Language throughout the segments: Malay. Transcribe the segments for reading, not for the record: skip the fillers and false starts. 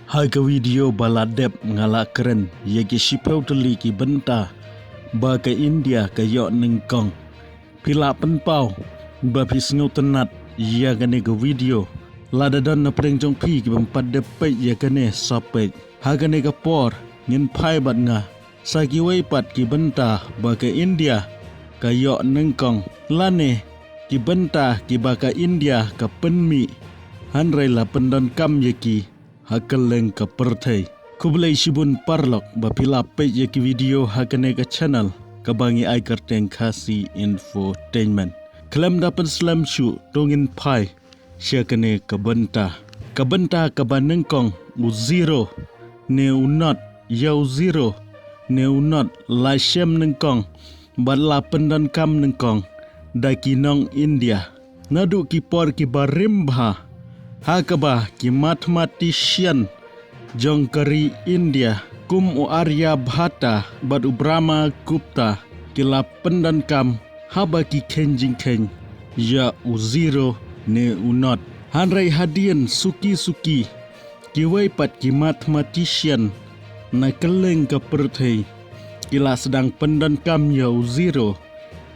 Haga video baladep ngala keren yagi sipau teli ki benta ba ke India ke yok nengkong pila penpau ba pisngu tenat ya gane ke video lada don na preng jong pi ki bempat depet ya gane sopek haga ne ke por ngin pai bat nga sagi wei pat ki benta ba ke India ke yok nengkong lane ki benta ki ba ke India ke penmi hanrai la pendon kam yaki hakeleng ke pertai. Kubelai sibun parlok bapila page yaki video hakane ke channel kebangi ai kerteng kasi infotainment. Kelam dapat slam shu tongin pai syakane ke benta. Ke benta ke banengkong u zero ne unot yau zero ne unot la shem nengkong batla pendan kam nengkong daki nong India. Nadu ki por ki barimba hakaba ki mathematician jongkari India kum u Arya Bhata bat u Brahma Gupta kila pendan kam haba ki kenjing ken ya u zero ne unot hanrai hadian suki ki wei pat ki mathematician na keleng ke perthei kila sedang pendan kam ya u zero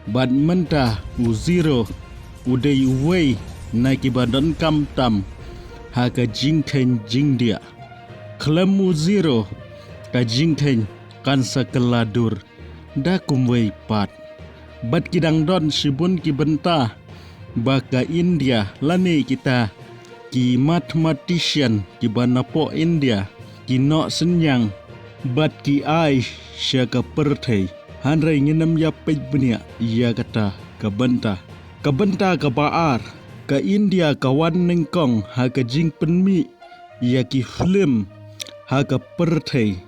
bat menta u zero udei wei na ki badan kam tam ha ka jingken jing dia klemu zero ka jingken kan sakeladur da kumwei pat bat kidang don sibun ki benta baka India lane kita ki mathematician ki banapo India ki no senyang bat ki ai syaka perthei hanrai nginem ya pej benia ya kata ka benta ka baar ka India kawan nengkong ha ka jing penmi ya ki film ha ka perthei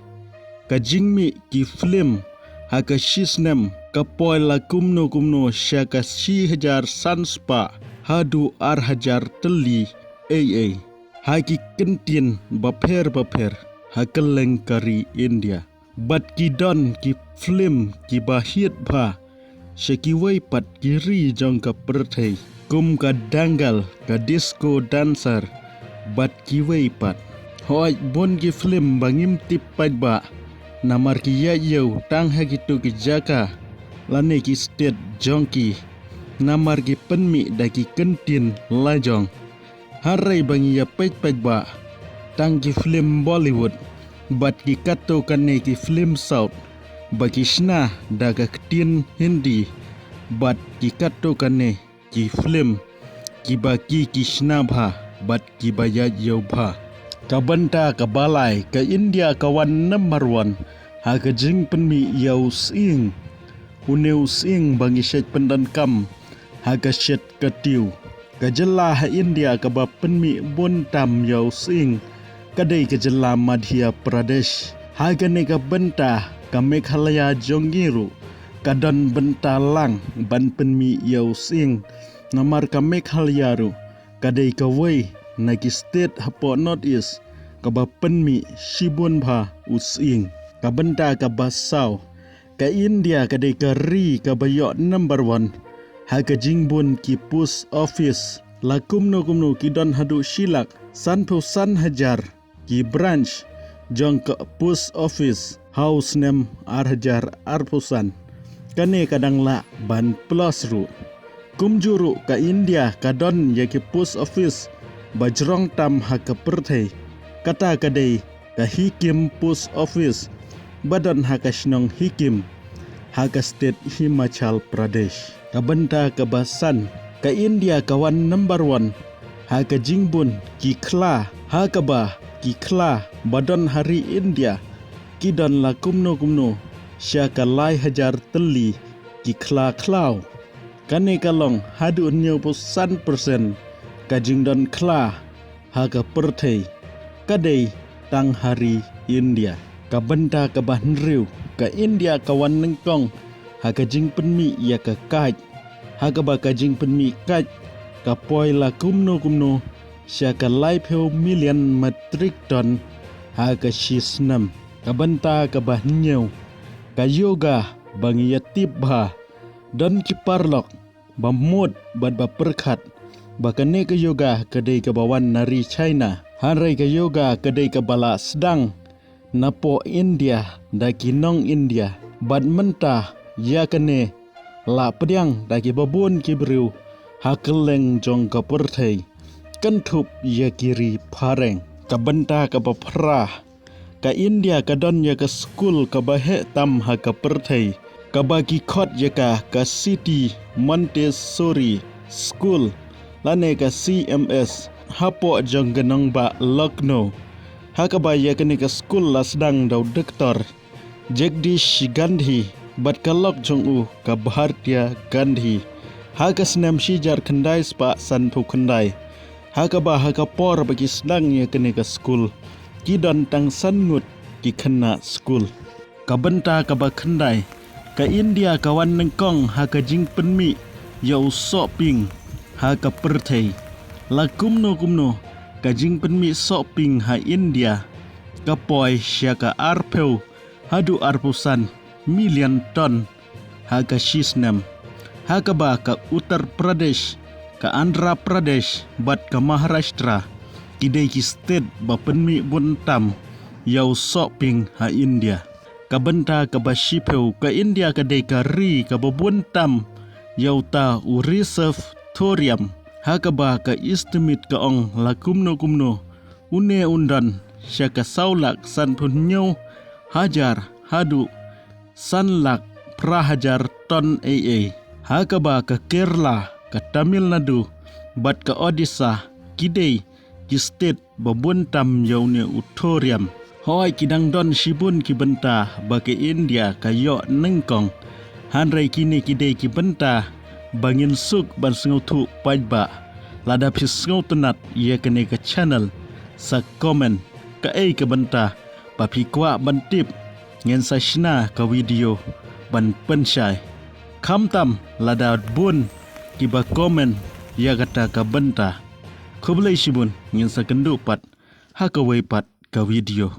ka jing mi ki film ha ka shisnem ka poila kumno sya ka 1000 sanspa hadu hajar teli ha ki kentin baper ha keleng kari India bat ki don ki film ki bahit bha syaki wei pat kiri jong ka perthei kum ka dangal ka disco dancer bat kiwei pat hoi bon ki film bangim tip pat ba namar ki ya yau tang ha gitu ki jaka lane ki state jongki namar ki penmi da ki kentin lajong harai bangi ya pet ba tang ki film Bollywood bat ki kato kane ki film South bagi shna da ka ketin Hindi bat ki kato kane ki film ki baki ki shnabha bat ki baya yobha ka banta ka balai ka India kawan number 1 ha ka jing penmi yau sing uneu sing bangi syet pendan kam ha ka syet ka tiu ka jela ha India ka ba penmi bon tam yau sing kadai ka jela Madhya Pradesh ha ka ne ka banta ka Meghalaya jongiru kadon benta lang ban penmi yau sing namar ka Meghalaya ru kadai ka wei nagi state hapo north east ka ba penmi sibun bha using ka benta ka basau ka India kadai ka ri ka bayo number 1 ha ka jingbun ki post office la kumno ki don hadu silak sanpau san hajar ki branch jong ka post office house name arhajar arpusan kane kadang la ban plus ru kumjuru ka India kadon yaki post office bajrong tam ha ka perthei kata kadai ka hikim post office badan ha ka shnong hikim ha ka state Himachal Pradesh ka benta ka basan ka India kawan number 1 ha ka jingbun ki khla ha ka ba ki khla badan hari India kidon la kumno sya ka lai hajar teli ki khla khlau kane kalong hadu 90% ka jingdon khla ha ka perthei kadai tang hari India ka benta ka bahnriu ka India kawan nengkong ha ka jing penmi ya ka kaj ha ka ba ka jing penmi kaj ka poila kumno sya ka lai pheu million metric ton ha ka shisnam ka benta ka bahnyeu ka yoga bangi yatip bha don ki parlok bamut bat ba perkhat bakane ke yoga kedai ke bawan nari China Harai ka yoga kedai ka bala sedang napo India daki nong India bad mentah ya kene la pediang daki babun ki beriu hakeleng jong ka perthai kentup ya kiri pareng ka benta ka bapra ka India ka don ya ka school ka bahe tam ha ka perthai ka bagi khot ya ka city Montessori school lane ka CMS hapo jong genong ba Lucknow hakabaya kene ka school la sedang dau doktor Jagdish Gandhi bat kalok jong u ka Bhartiya Gandhi haka senam shijar kendai spa sanpu kendai haka ba haka por bagi sedang ya kene ka school kidon tang sangut ki kena school ka benta ka ba kendai ka India kawan nengkong haka jing penmi yau shopping haka perthai la kumno ka jing penmi shopping ha India ka poi syaka arpeu hadu arpusan million ton haka shisnam haka ba ka Uttar Pradesh ka Andhra Pradesh bat ka Maharashtra kidai ki state ba penmi buntam yau shopping ha India ka benta ka ba shipeu ka India ka dei ka ri ka babuntam yau ta u reserve thorium haka ba ka istimit ka ong la kumno une undan syaka saulak san pun nyau hajar hadu sanlak prahajar ton AA haka ba ka Kerala ka Tamil Nadu bat ka Odisha kidei ki state babuntam yaune utorium hoi kidang don shibun ki benta ba ke India ka yo nengkong hanrai kini kidei ki benta bangin suk ban sengau tu pajba lada pis sengau tenat ia kene ke channel sa komen ka ke benta papi kwa ban tip ngen sa shina ka video ban pensyai kamtam lada bun ki ba komen ia kata ka benta kublai shibun ngen sa kendu pat ha ka wei pat ka video